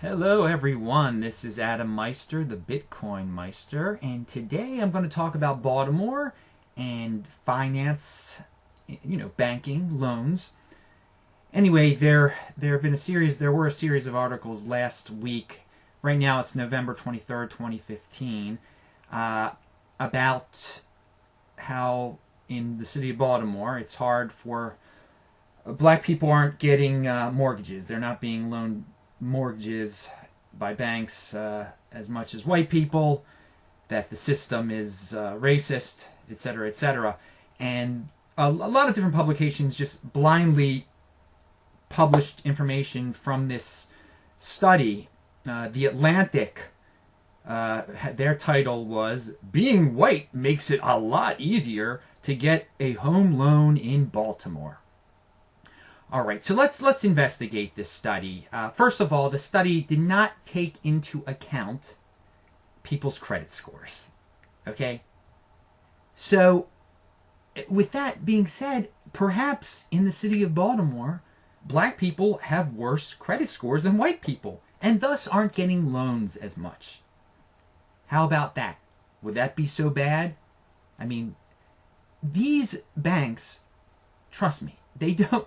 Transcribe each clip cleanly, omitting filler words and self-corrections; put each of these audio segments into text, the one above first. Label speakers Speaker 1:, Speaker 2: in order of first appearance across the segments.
Speaker 1: Hello everyone, this is Adam Meister, the Bitcoin Meister, and today I'm going to talk about Baltimore and finance, banking, loans. Anyway, there were a series of articles last week. Right now it's November 23rd, 2015, about how in the city of Baltimore it's hard for black people aren't getting mortgages. They're not being loaned mortgages by banks as much as white people, that the system is racist, etc., etc. And a lot of different publications just blindly published information from this study. The Atlantic, their title was, "Being White Makes It a Lot Easier to Get a Home Loan in Baltimore." All right, so let's investigate this study. First of all, the study did not take into account people's credit scores. Okay? So, with that being said, perhaps in the city of Baltimore, black people have worse credit scores than white people, and thus aren't getting loans as much. How about that? Would that be so bad? I mean, these banks, trust me, they don't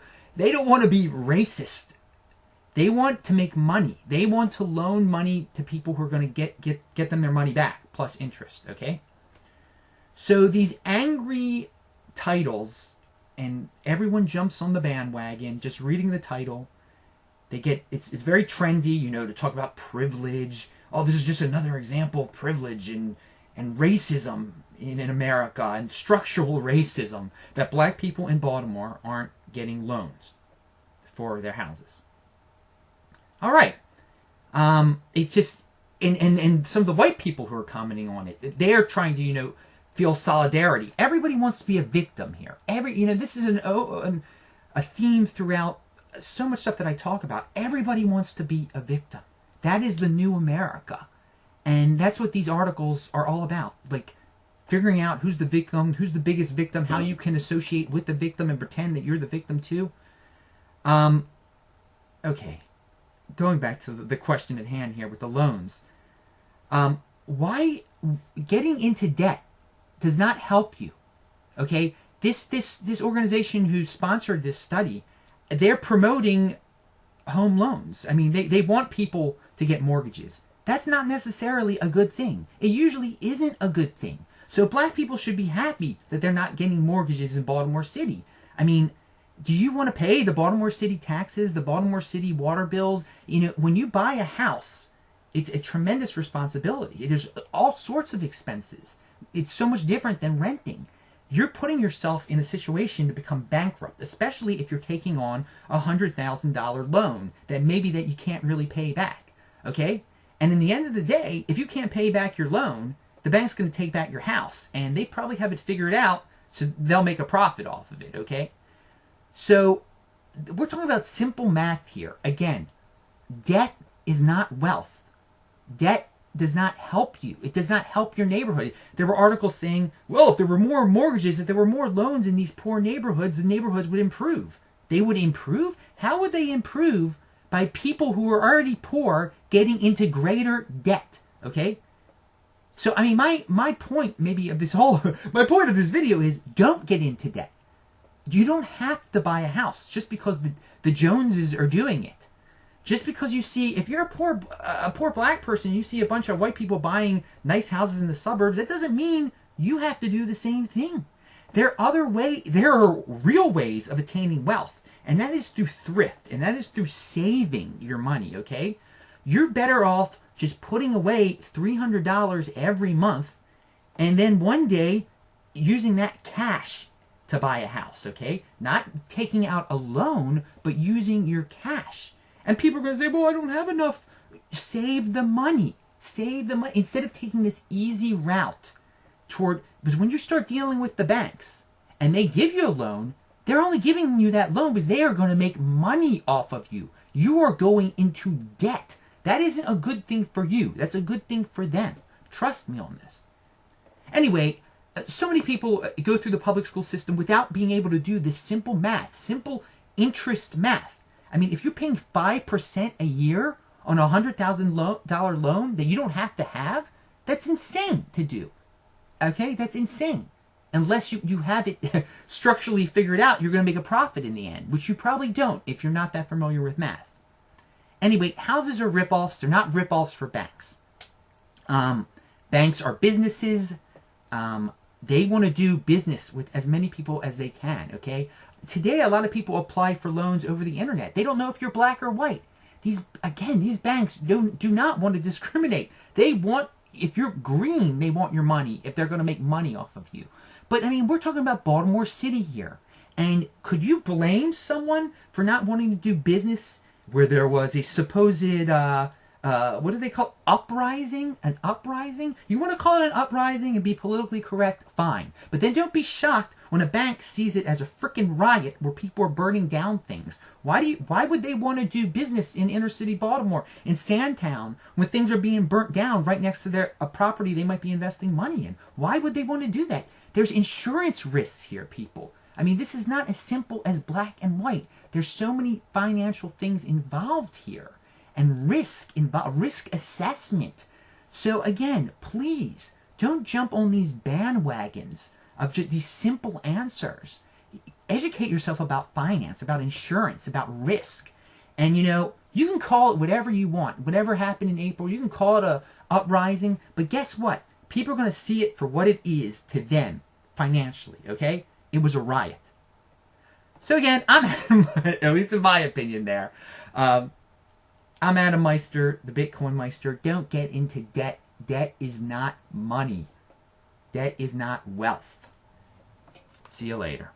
Speaker 1: want to be racist. They want to make money. They want to loan money to people who are going to get them their money back, plus interest, okay? So these angry titles, and everyone jumps on the bandwagon just reading the title. It's very trendy, to talk about privilege. Oh, this is just another example of privilege and racism in America, and structural racism, that black people in Baltimore aren't getting loans for their houses. All right. It's just, and some of the white people who are commenting on it, they're trying to, feel solidarity. Everybody wants to be a victim here. This is a theme throughout so much stuff that I talk about. Everybody wants to be a victim. That is the new America. And that's what these articles are all about. Like, figuring out who's the victim, who's the biggest victim, how you can associate with the victim and pretend that you're the victim too. Okay. Going back to the question at hand here with the loans. Why getting into debt does not help you. Okay? This organization who sponsored this study, they're promoting home loans. I mean, they want people to get mortgages. That's not necessarily a good thing. It usually isn't a good thing. So black people should be happy that they're not getting mortgages in Baltimore City. I mean, do you want to pay the Baltimore City taxes, the Baltimore City water bills? When you buy a house, it's a tremendous responsibility. There's all sorts of expenses. It's so much different than renting. You're putting yourself in a situation to become bankrupt, especially if you're taking on a $100,000 loan that you can't really pay back. Okay? And in the end of the day, if you can't pay back your loan, the bank's going to take back your house, and they probably have it figured out, so they'll make a profit off of it, okay? So we're talking about simple math here. Again, debt is not wealth. Debt does not help you. It does not help your neighborhood. There were articles saying, well, if there were more mortgages, if there were more loans in these poor neighborhoods, the neighborhoods would improve. They would improve? How would they improve? By people who are already poor getting into greater debt, okay? So, I mean, my point maybe of this my point of this video is, don't get into debt. You don't have to buy a house just because the Joneses are doing it. Just because you see, if you're a poor black person, you see a bunch of white people buying nice houses in the suburbs, that doesn't mean you have to do the same thing. There are real ways of attaining wealth, and that is through thrift, and that is through saving your money, okay? You're better off just putting away $300 every month, and then one day using that cash to buy a house, okay? Not taking out a loan, but using your cash. And people are going to say, well, I don't have enough. Save the money. Save the money. Instead of taking this easy route because when you start dealing with the banks and they give you a loan, they're only giving you that loan because they are going to make money off of you. You are going into debt. That isn't a good thing for you. That's a good thing for them. Trust me on this. Anyway, so many people go through the public school system without being able to do this simple math, simple interest math. I mean, if you're paying 5% a year on a $100,000 loan that you don't have to have? That's insane to do. Okay, that's insane. Unless you have it structurally figured out, you're going to make a profit in the end, which you probably don't if you're not that familiar with math. Anyway, houses are ripoffs. They're not ripoffs for banks. Banks are businesses. They want to do business with as many people as they can, okay? Today, a lot of people apply for loans over the internet. They don't know if you're black or white. These banks do not want to discriminate. They want, if you're green, they want your money if they're going to make money off of you. But, I mean, we're talking about Baltimore City here. And could you blame someone for not wanting to do business where there was a supposed, what do they call it? Uprising? An uprising? You want to call it an uprising and be politically correct? Fine. But then don't be shocked when a bank sees it as a frickin' riot where people are burning down things. Why would they want to do business in inner city Baltimore, in Sandtown, when things are being burnt down right next to a property they might be investing money in? Why would they want to do that? There's insurance risks here, people. I mean, this is not as simple as black and white. There's so many financial things involved here. And risk assessment. So again, please, don't jump on these bandwagons of just these simple answers. Educate yourself about finance, about insurance, about risk. And you can call it whatever you want. Whatever happened in April, you can call it a uprising. But guess what? People are going to see it for what it is to them financially, okay? It was a riot. So again, at least in my opinion there, I'm Adam Meister, the Bitcoin Meister. Don't get into debt. Debt is not money. Debt is not wealth. See you later.